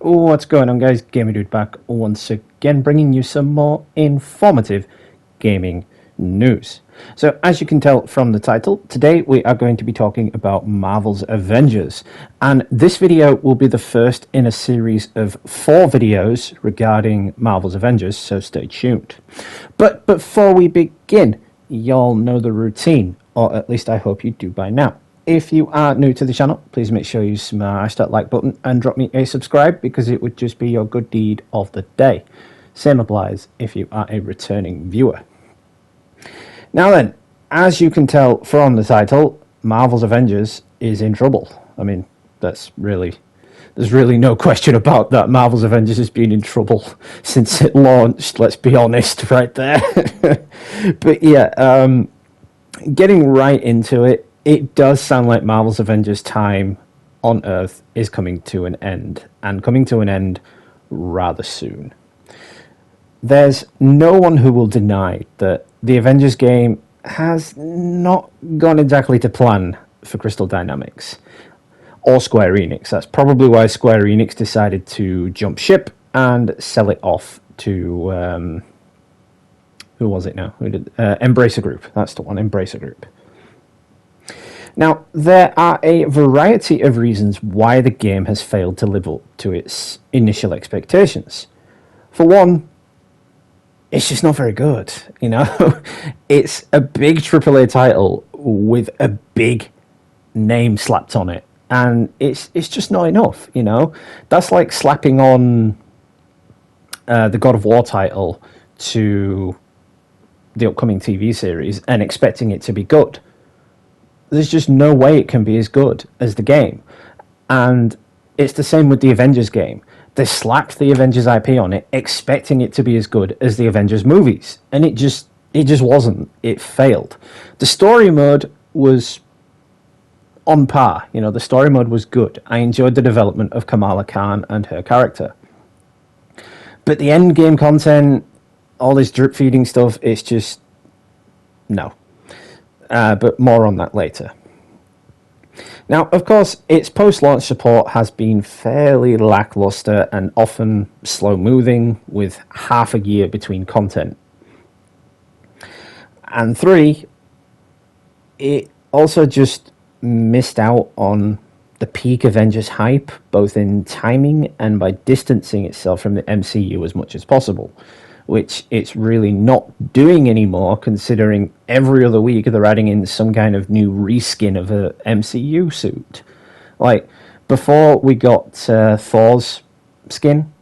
What's going on, guys? Gamer Dude back once again, bringing you some more informative gaming news. So, as you can tell from the title, today we are going to be talking about Marvel's Avengers. And this video will be the first in a series of 4 videos regarding Marvel's Avengers, so stay tuned. But before we begin, y'all know the routine, or at least I hope you do by now. If you are new to the channel, please make sure you smash that like button and drop me a subscribe, because it would just be your good deed of the day. Same applies if you are a returning viewer. Now then, as you can tell from the title, Marvel's Avengers is in trouble. I mean, there's really no question about that. Marvel's Avengers has been in trouble since it launched, let's be honest, right there. But yeah, getting right into it, it does sound like Marvel's Avengers time on Earth is coming to an end, and coming to an end rather soon. There's no one who will deny that the Avengers game has not gone exactly to plan for Crystal Dynamics or Square Enix. That's probably why Square Enix decided to jump ship and sell it off to who was it now? Who did Embracer Group? That's the one, Embracer Group. Now, there are a variety of reasons why the game has failed to live up to its initial expectations. For one, it's just not very good, you know? It's a big AAA title with a big name slapped on it, and it's just not enough, you know? That's like slapping on the God of War title to the upcoming TV series and expecting it to be good. There's just no way it can be as good as the game. And it's the same with the Avengers game. They slapped the Avengers IP on it, expecting it to be as good as the Avengers movies. And it just wasn't. It failed. The story mode was on par. You know, the story mode was good. I enjoyed the development of Kamala Khan and her character. But the end game content, all this drip feeding stuff, it's just no. But more on that later. Now, of course, its post-launch support has been fairly lackluster and often slow-moving, with half a year between content. And 3, it also just missed out on the peak Avengers hype, both in timing and by distancing itself from the MCU as much as possible, which it's really not doing anymore, considering every other week they're adding in some kind of new reskin of a MCU suit. Like, before we got Thor's skin,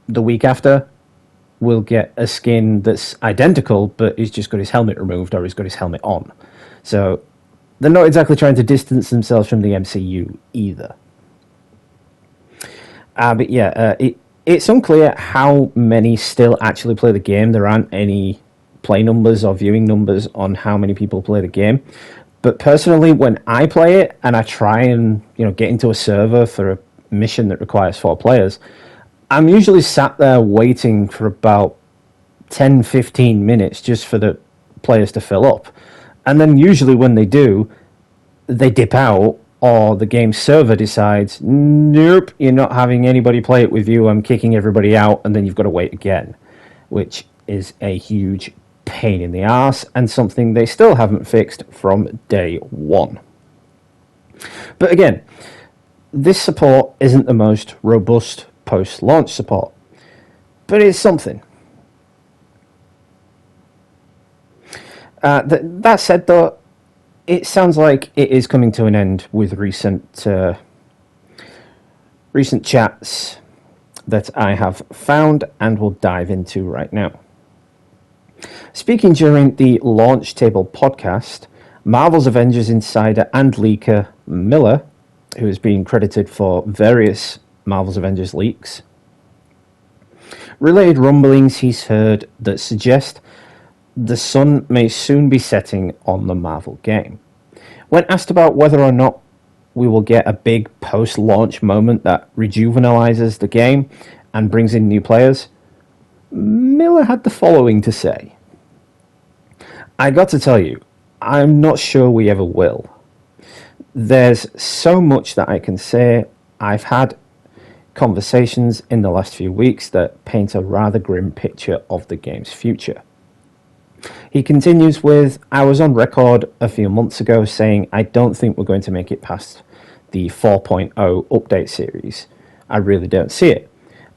the week after, we'll get a skin that's identical, but he's just got his helmet removed, or he's got his helmet on. So, they're not exactly trying to distance themselves from the MCU either. But yeah, it's unclear how many still actually play the game. There aren't any play numbers or viewing numbers on how many people play the game. But personally, when I play it and I try and get into a server for a mission that requires 4 players, I'm usually sat there waiting for about 10-15 minutes just for the players to fill up. And then usually when they do, they dip out, or the game server decides, nope, you're not having anybody play it with you, I'm kicking everybody out, and then you've got to wait again, which is a huge pain in the arse, and something they still haven't fixed from day one. But again, this support isn't the most robust post-launch support, but it's something. That said, though, it sounds like it is coming to an end with recent chats that I have found and will dive into right now. Speaking during the Launch Table podcast, Marvel's Avengers insider and leaker Miller, who has been credited for various Marvel's Avengers leaks, relayed rumblings he's heard that suggest the sun may soon be setting on the Marvel game. When asked about whether or not we will get a big post-launch moment that rejuvenalizes the game and brings in new players, Miller had the following to say. I got to tell you, I'm not sure we ever will. There's so much that I can say. I've had conversations in the last few weeks that paint a rather grim picture of the game's future. He continues with, I was on record a few months ago saying I don't think we're going to make it past the 4.0 update series. I really don't see it.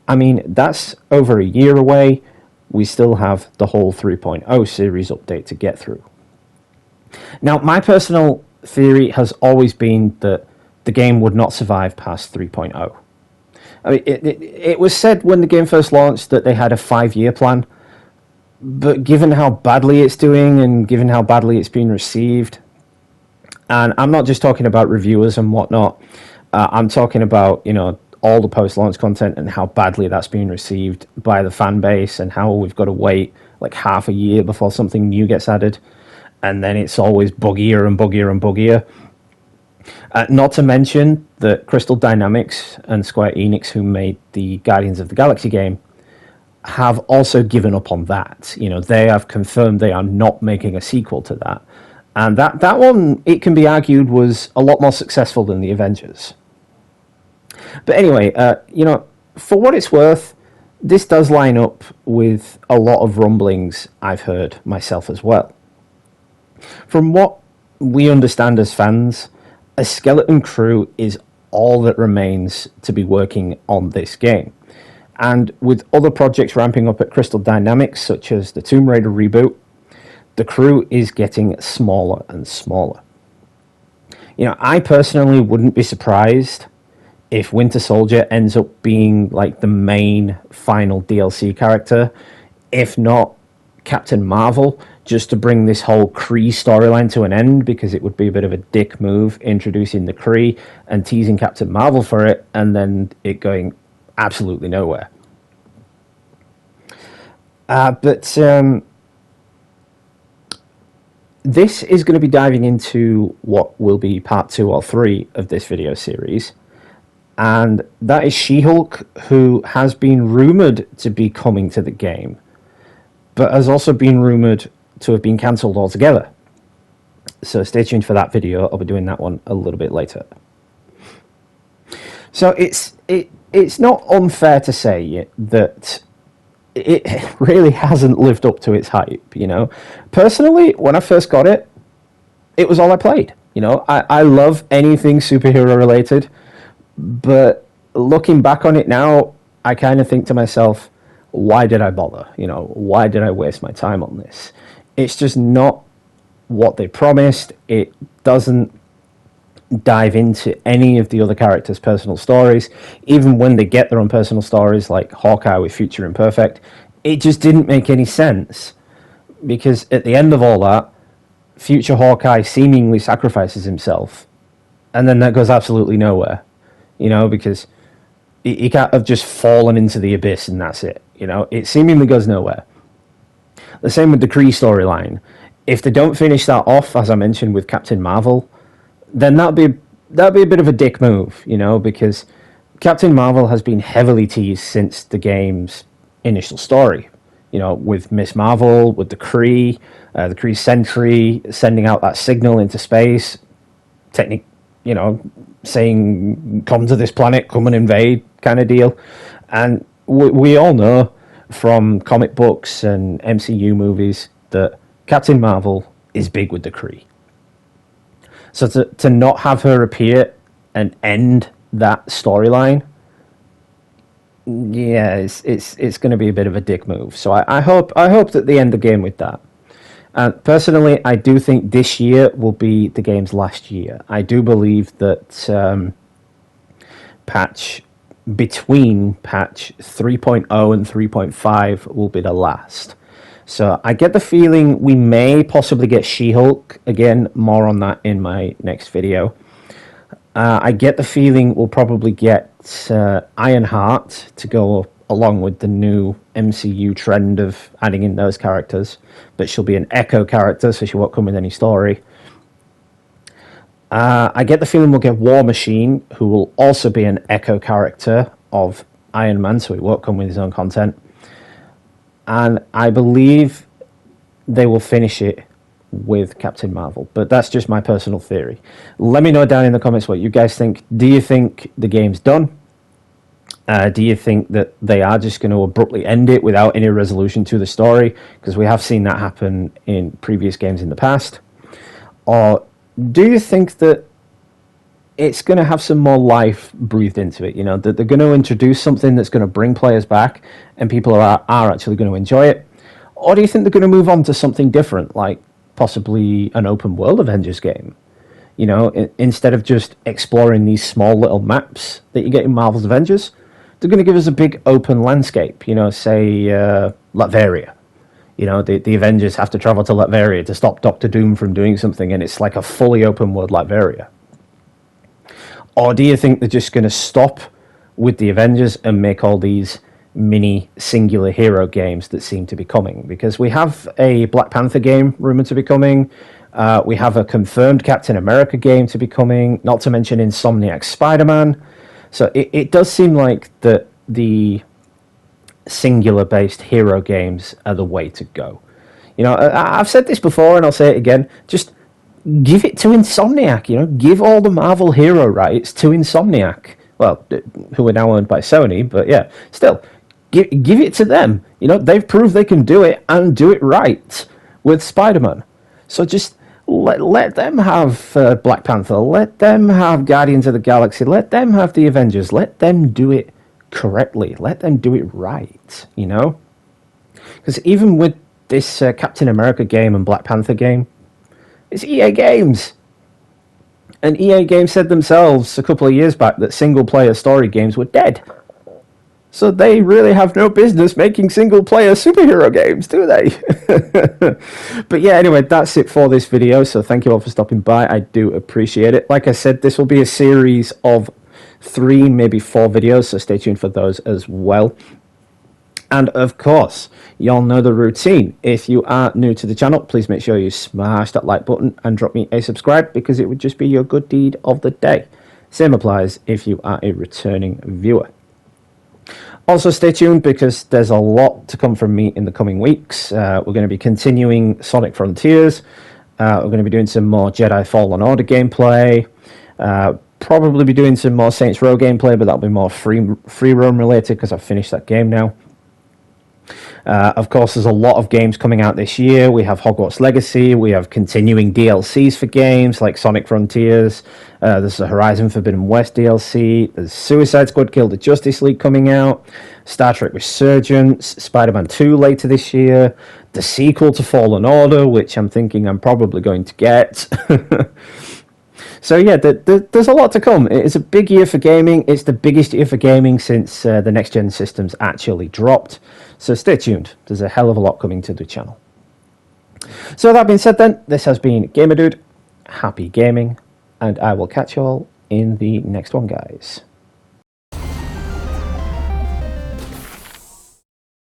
I mean, that's over a year away. We still have the whole 3.0 series update to get through. Now, my personal theory has always been that the game would not survive past 3.0. I mean, it was said when the game first launched that they had a 5-year plan, but given how badly it's doing and given how badly it's been received, and I'm not just talking about reviewers and whatnot, I'm talking about, all the post-launch content and how badly that's being received by the fan base and how we've got to wait like half a year before something new gets added, and then it's always buggier and buggier and buggier. Not to mention that Crystal Dynamics and Square Enix, who made the Guardians of the Galaxy game, have also given up on that. They have confirmed they are not making a sequel to that. And that one, it can be argued, was a lot more successful than the Avengers. But anyway, for what it's worth, this does line up with a lot of rumblings I've heard myself as well. From what we understand as fans, a skeleton crew is all that remains to be working on this game. And with other projects ramping up at Crystal Dynamics, such as the Tomb Raider reboot, the crew is getting smaller and smaller. I personally wouldn't be surprised if Winter Soldier ends up being like the main final DLC character, if not Captain Marvel, just to bring this whole Kree storyline to an end, because it would be a bit of a dick move introducing the Kree and teasing Captain Marvel for it, and then it going absolutely nowhere. But this is going to be diving into what will be part 2 or 3 of this video series, and that is She-Hulk, who has been rumoured to be coming to the game, but has also been rumoured to have been cancelled altogether. So stay tuned for that video. I'll be doing that one a little bit later. So it's not unfair to say that it really hasn't lived up to its hype, Personally, when I first got it, it was all I played. I love anything superhero related, but looking back on it now, I kind of think to myself, why did I bother? Why did I waste my time on this? It's just not what they promised. It doesn't dive into any of the other characters' personal stories. Even when they get their own personal stories, like Hawkeye with Future Imperfect, it just didn't make any sense. Because at the end of all that, Future Hawkeye seemingly sacrifices himself, and then that goes absolutely nowhere. Because he can't have just fallen into the abyss and that's it. It seemingly goes nowhere. The same with the Kree storyline. If they don't finish that off, as I mentioned with Captain Marvel, then that'd be a bit of a dick move, because Captain Marvel has been heavily teased since the game's initial story. With Miss Marvel, with the Kree Sentry sending out that signal into space, saying, come to this planet, come and invade, kind of deal. And we all know from comic books and MCU movies that Captain Marvel is big with the Kree. So to not have her appear and end that storyline, yeah, it's going to be a bit of a dick move. So I hope that they end the game with that. Personally, I do think this year will be the game's last year. I do believe that between patch 3.0 and 3.5 will be the last. So I get the feeling we may possibly get She-Hulk. Again, more on that in my next video. I get the feeling we'll probably get Ironheart to go along with the new MCU trend of adding in those characters. But she'll be an Echo character, so she won't come with any story. I get the feeling we'll get War Machine, who will also be an Echo character of Iron Man, so he won't come with his own content. And I believe they will finish it with Captain Marvel. But that's just my personal theory. Let me know down in the comments what you guys think. Do you think the game's done? Do you think that they are just going to abruptly end it without any resolution to the story? Because we have seen that happen in previous games in the past. Or do you think that it's going to have some more life breathed into it? You know, that they're going to introduce something that's going to bring players back and people are actually going to enjoy it? Or do you think they're going to move on to something different, like possibly an open world Avengers game? You know, instead of just exploring these small little maps that you get in Marvel's Avengers, they're going to give us a big open landscape. You know, say Latveria. You know, the Avengers have to travel to Latveria to stop Doctor Doom from doing something, and it's like a fully open world Latveria. Or do you think they're just going to stop with the Avengers and make all these mini singular hero games that seem to be coming? Because we have a Black Panther game rumored to be coming. We have a confirmed Captain America game to be coming, not to mention Insomniac Spider-Man. So it does seem like that the singular-based hero games are the way to go. You know, I've said this before and I'll say it again. Just give it to Insomniac, you know. Give all the Marvel hero rights to Insomniac. Well, who are now owned by Sony, but yeah, still. Give it to them. You know, they've proved they can do it and do it right with Spider-Man. So just let them have Black Panther. Let them have Guardians of the Galaxy. Let them have the Avengers. Let them do it correctly. Let them do it right, you know? Because even with this Captain America game and Black Panther game, it's EA Games. And EA Games said themselves a couple of years back that single-player story games were dead. So they really have no business making single-player superhero games, do they? But yeah, anyway, that's it for this video. So thank you all for stopping by. I do appreciate it. Like I said, this will be a series of 3, maybe 4 videos, so stay tuned for those as well. And of course, y'all know the routine. If you are new to the channel, please make sure you smash that like button and drop me a subscribe, because it would just be your good deed of the day. Same applies if you are a returning viewer. Also stay tuned, because there's a lot to come from me in the coming weeks. We're going to be continuing Sonic Frontiers. We're going to be doing some more Jedi Fallen Order gameplay. Probably be doing some more Saints Row gameplay, but that'll be more free roam related, because I've finished that game now. Of course, there's a lot of games coming out this year. We have Hogwarts Legacy. We have continuing DLCs for games like Sonic Frontiers. There's the Horizon Forbidden West DLC. There's Suicide Squad Kill the Justice League coming out. Star Trek Resurgence. Spider-Man 2 later this year. The sequel to Fallen Order, which I'm thinking I'm probably going to get. So yeah, there's a lot to come. It's a big year for gaming. It's the biggest year for gaming since the next-gen systems actually dropped. So stay tuned. There's a hell of a lot coming to the channel. So that being said then, this has been Gamer Dude. Happy gaming, and I will catch you all in the next one, guys.